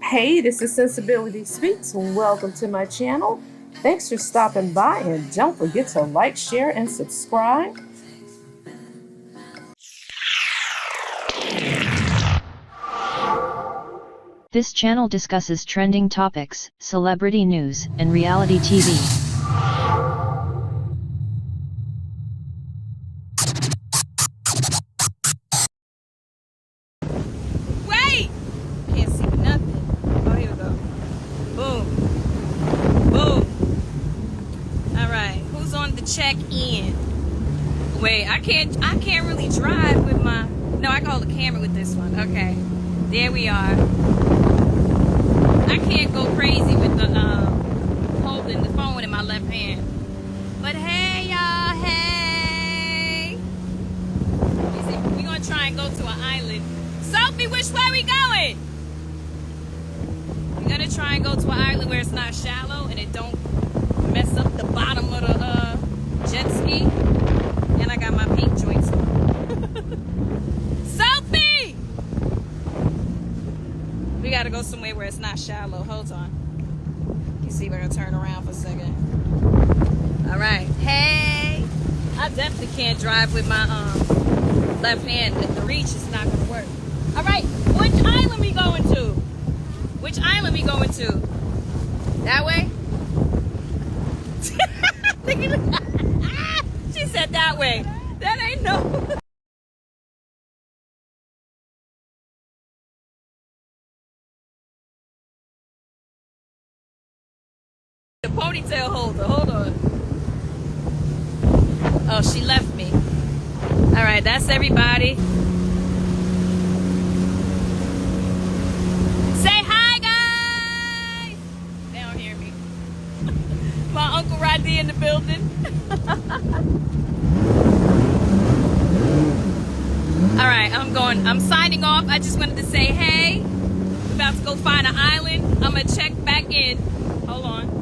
Hey, this is Sensibility Speaks. Welcome to my channel. Thanks for stopping by, and don't forget to like, share, and subscribe. This channel discusses trending topics, celebrity news, and reality TV. Wait! Can't see nothing. Oh, here we go. Boom. Boom. Alright, who's on the check-in? Wait, I can't really drive with my... No, I can hold the camera with this one. Okay. There we are. I can't go crazy with the holding the phone in my left hand. But hey, y'all, hey! We're gonna try and go to an island. Sophie, which way we going? We're gonna try and go to an island where it's not shallow and it don't mess up the bottom of the jet ski. And I got my pink joints on. Sophie! We gotta go somewhere where it's not shallow. Hold on. You see, we're gonna turn around for a second. Alright. Hey! I definitely can't drive with my left hand. The reach is not gonna work. Alright, which island we going to? Which island we going to? That way? She said that way. That ain't no... The ponytail holder, hold on. Oh, she left me. Alright, that's everybody. Say hi, guys! They don't hear me. My Uncle Roddy in the building. Alright, I'm signing off. I just wanted to say hey. We're about to go find an island. I'm gonna check back in. Hold on.